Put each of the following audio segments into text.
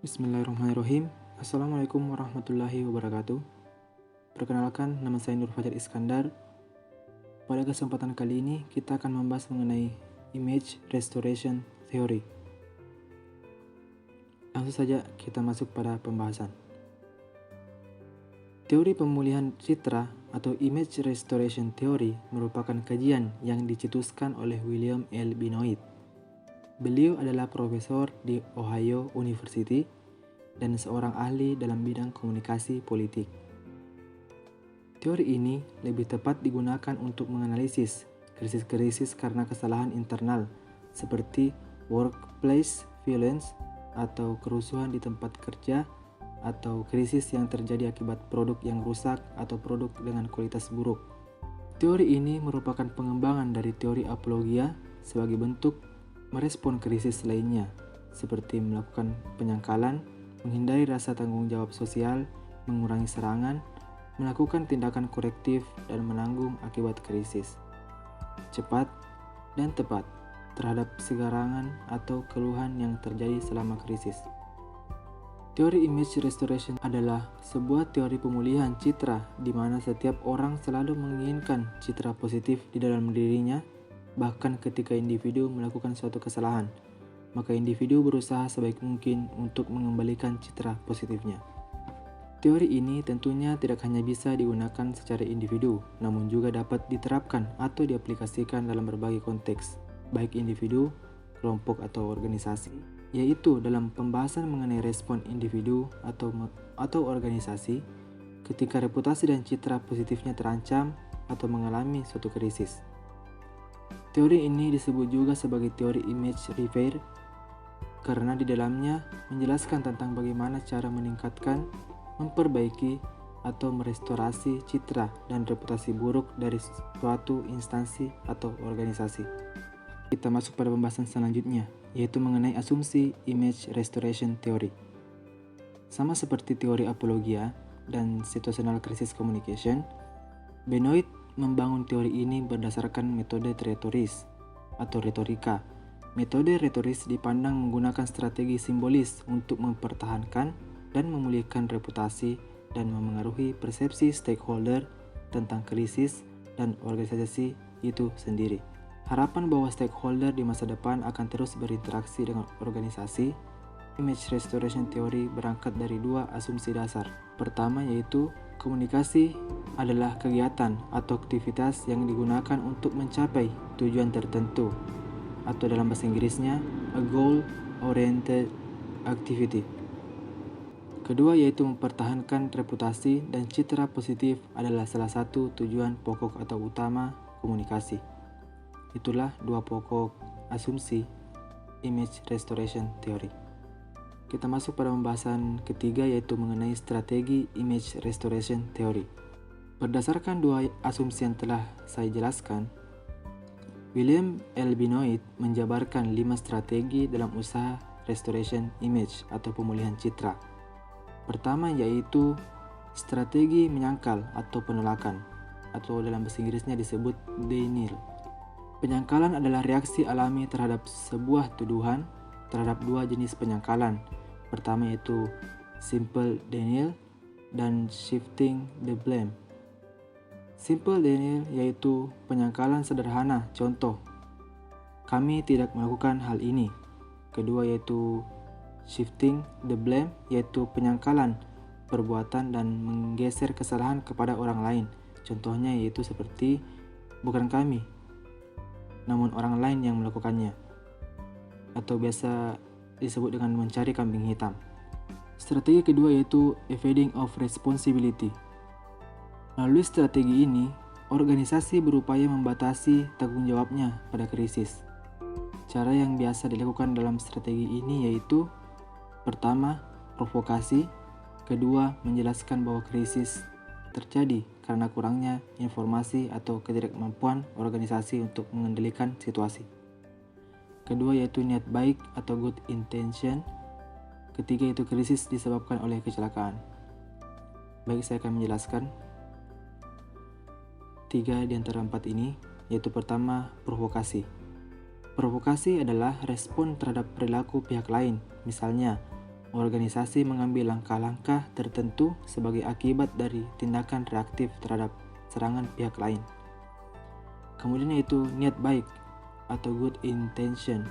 Bismillahirrahmanirrahim. Assalamualaikum warahmatullahi wabarakatuh. Perkenalkan, nama saya Nur Fajar Iskandar. Pada kesempatan kali ini, kita akan membahas mengenai Image Restoration Theory. Langsung saja kita masuk pada pembahasan. Teori pemulihan citra atau Image Restoration Theory merupakan kajian yang dicetuskan oleh William L. Benoit. Beliau adalah profesor di Ohio University dan seorang ahli dalam bidang komunikasi politik. Teori ini lebih tepat digunakan untuk menganalisis krisis-krisis karena kesalahan internal seperti workplace violence atau kerusuhan di tempat kerja atau krisis yang terjadi akibat produk yang rusak atau produk dengan kualitas buruk. Teori ini merupakan pengembangan dari teori apologia sebagai bentuk merespon krisis lainnya, seperti melakukan penyangkalan, menghindari rasa tanggung jawab sosial, mengurangi serangan, melakukan tindakan korektif, dan menanggung akibat krisis. Cepat dan tepat terhadap serangan atau keluhan yang terjadi selama krisis. Teori Image Restoration adalah sebuah teori pemulihan citra di mana setiap orang selalu menginginkan citra positif di dalam dirinya. Bahkan ketika individu melakukan suatu kesalahan, maka individu berusaha sebaik mungkin untuk mengembalikan citra positifnya. Teori ini tentunya tidak hanya bisa digunakan secara individu, namun juga dapat diterapkan atau diaplikasikan dalam berbagai konteks, baik individu, kelompok atau organisasi, yaitu dalam pembahasan mengenai respon individu atau organisasi ketika reputasi dan citra positifnya terancam atau mengalami suatu krisis. Teori ini disebut juga sebagai teori image repair karena di dalamnya menjelaskan tentang bagaimana cara meningkatkan, memperbaiki, atau merestorasi citra dan reputasi buruk dari suatu instansi atau organisasi. Kita masuk pada pembahasan selanjutnya, yaitu mengenai asumsi image restoration theory. Sama seperti teori apologia dan situational crisis communication, Benoit membangun teori ini berdasarkan metode retoris atau retorika. Metode retoris dipandang menggunakan strategi simbolis untuk mempertahankan dan memulihkan reputasi dan memengaruhi persepsi stakeholder tentang krisis dan organisasi itu sendiri. Harapan bahwa stakeholder di masa depan akan terus berinteraksi dengan organisasi. Image Restoration Theory berangkat dari dua asumsi dasar. Pertama yaitu komunikasi adalah kegiatan atau aktivitas yang digunakan untuk mencapai tujuan tertentu, atau dalam bahasa Inggrisnya, a goal-oriented activity. Kedua yaitu mempertahankan reputasi dan citra positif adalah salah satu tujuan pokok atau utama komunikasi. Itulah dua pokok asumsi Image Restoration Theory. Kita masuk pada pembahasan ketiga yaitu mengenai strategi Image Restoration Theory. Berdasarkan dua asumsi yang telah saya jelaskan, William L. Benoit menjabarkan 5 strategi dalam usaha restoration image atau pemulihan citra. Pertama yaitu strategi menyangkal atau penolakan, atau dalam bahasa Inggrisnya disebut denial. Penyangkalan adalah reaksi alami terhadap sebuah tuduhan terhadap dua jenis penyangkalan. Pertama yaitu simple denial dan shifting the blame. Simple denial yaitu penyangkalan sederhana, contoh, kami tidak melakukan hal ini. Kedua yaitu shifting the blame yaitu penyangkalan perbuatan dan menggeser kesalahan kepada orang lain. Contohnya yaitu seperti bukan kami, namun orang lain yang melakukannya, atau biasa disebut dengan mencari kambing hitam. Strategi kedua yaitu evading of responsibility. Melalui strategi ini, organisasi berupaya membatasi tanggung jawabnya pada krisis. Cara yang biasa dilakukan dalam strategi ini yaitu pertama, provokasi, kedua, menjelaskan bahwa krisis terjadi karena kurangnya informasi atau ketidakmampuan organisasi untuk mengendalikan situasi. Kedua yaitu niat baik atau good intention. Ketiga yaitu krisis disebabkan oleh kecelakaan. Baik, saya akan menjelaskan 3 di antara 4 ini, yaitu pertama, provokasi. Provokasi adalah respon terhadap perilaku pihak lain, misalnya organisasi mengambil langkah-langkah tertentu sebagai akibat dari tindakan reaktif terhadap serangan pihak lain. Kemudian yaitu niat baik atau good intention.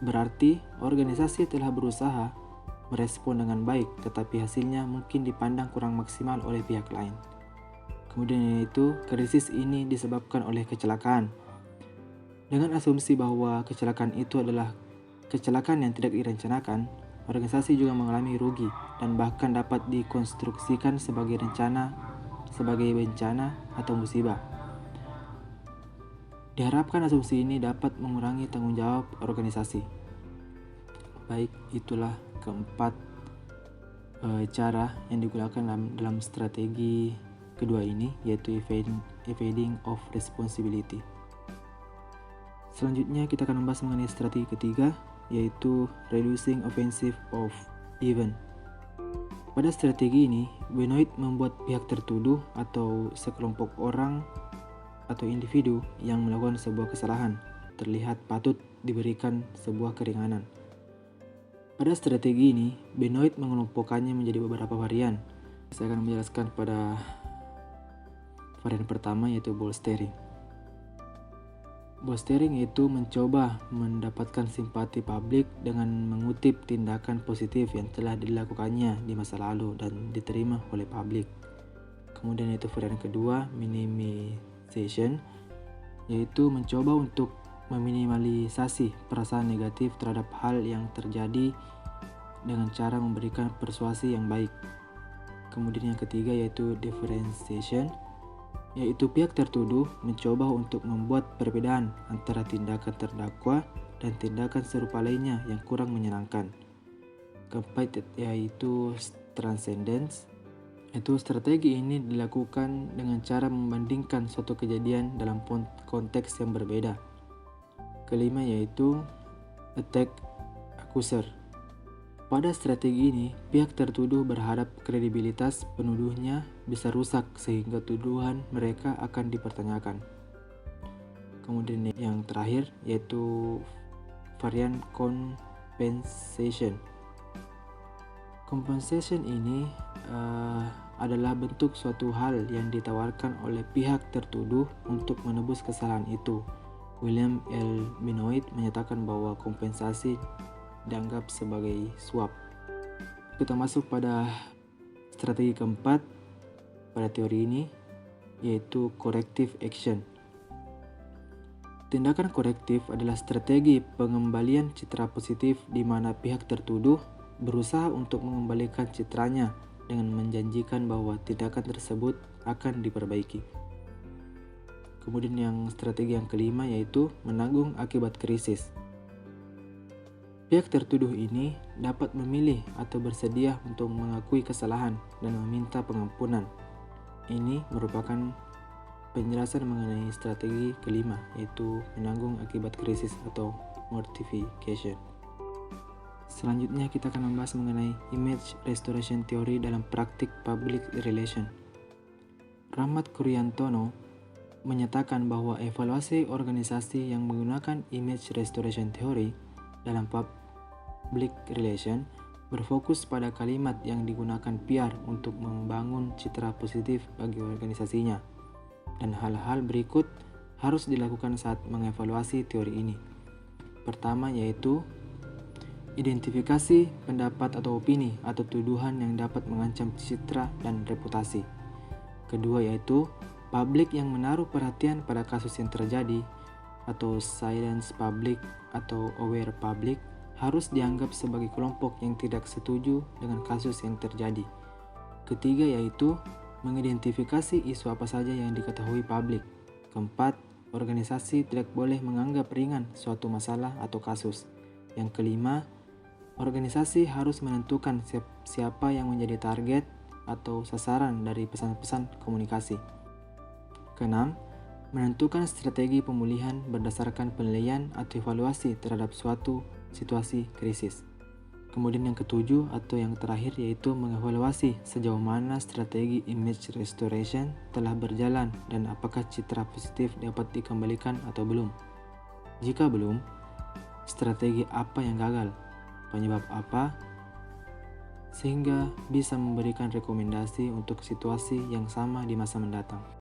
Berarti organisasi telah berusaha merespon dengan baik, tetapi hasilnya mungkin dipandang kurang maksimal oleh pihak lain. Kemudian yaitu krisis ini disebabkan oleh kecelakaan. Dengan asumsi bahwa kecelakaan itu adalah kecelakaan yang tidak direncanakan, organisasi juga mengalami rugi dan bahkan dapat dikonstruksikan sebagai bencana atau musibah. Diharapkan asumsi ini dapat mengurangi tanggung jawab organisasi. Baik, itulah keempat cara yang digunakan dalam strategi kedua ini, yaitu evading of responsibility. Selanjutnya kita akan membahas mengenai strategi ketiga, yaitu reducing offensive of event. Pada strategi ini, Benoit membuat pihak tertuduh atau sekelompok orang atau individu yang melakukan sebuah kesalahan terlihat patut diberikan sebuah keringanan. Pada strategi ini, Benoit mengelompokkannya menjadi beberapa varian. Saya akan menjelaskan pada varian pertama, yaitu bolstering. Bolstering itu mencoba mendapatkan simpati publik dengan mengutip tindakan positif yang telah dilakukannya di masa lalu dan diterima oleh publik. Kemudian itu varian kedua, minimization, yaitu mencoba untuk meminimalisasi perasaan negatif terhadap hal yang terjadi dengan cara memberikan persuasi yang baik. Kemudian yang ketiga yaitu differentiation, yaitu pihak tertuduh mencoba untuk membuat perbedaan antara tindakan terdakwa dan tindakan serupa lainnya yang kurang menyenangkan. Keempat yaitu transcendence, yaitu strategi ini dilakukan dengan cara membandingkan suatu kejadian dalam konteks yang berbeda. Kelima yaitu attack accuser. Pada strategi ini, pihak tertuduh berharap kredibilitas penuduhnya bisa rusak sehingga tuduhan mereka akan dipertanyakan. Kemudian yang terakhir yaitu varian compensation. Compensation ini adalah bentuk suatu hal yang ditawarkan oleh pihak tertuduh untuk menebus kesalahan itu. William L. Benoit menyatakan bahwa kompensasi dianggap sebagai suap. Kita masuk pada strategi keempat pada teori ini, yaitu corrective action. Tindakan korektif adalah strategi pengembalian citra positif di mana pihak tertuduh berusaha untuk mengembalikan citranya dengan menjanjikan bahwa tindakan tersebut akan diperbaiki. Kemudian yang strategi yang kelima yaitu menanggung akibat krisis. Pihak tertuduh ini dapat memilih atau bersedia untuk mengakui kesalahan dan meminta pengampunan. Ini merupakan penjelasan mengenai strategi kelima, yaitu menanggung akibat krisis atau mortification. Selanjutnya kita akan membahas mengenai image restoration theory dalam praktik public relation. Rahmat Kuryantono menyatakan bahwa evaluasi organisasi yang menggunakan image restoration theory dalam public relation berfokus pada kalimat yang digunakan PR untuk membangun citra positif bagi organisasinya, dan hal-hal berikut harus dilakukan saat mengevaluasi teori ini. Pertama yaitu identifikasi pendapat atau opini atau tuduhan yang dapat mengancam citra dan reputasi. Kedua yaitu publik yang menaruh perhatian pada kasus yang terjadi atau silence public atau aware public harus dianggap sebagai kelompok yang tidak setuju dengan kasus yang terjadi. Ketiga yaitu mengidentifikasi isu apa saja yang diketahui publik. Keempat, organisasi tidak boleh menganggap ringan suatu masalah atau kasus. Yang kelima, organisasi harus menentukan siapa yang menjadi target atau sasaran dari pesan-pesan komunikasi. Keenam, menentukan strategi pemulihan berdasarkan penilaian atau evaluasi terhadap suatu situasi krisis. Kemudian yang ketujuh atau yang terakhir yaitu mengevaluasi sejauh mana strategi image restoration telah berjalan dan apakah citra positif dapat dikembalikan atau belum. Jika belum, strategi apa yang gagal, penyebab apa, sehingga bisa memberikan rekomendasi untuk situasi yang sama di masa mendatang.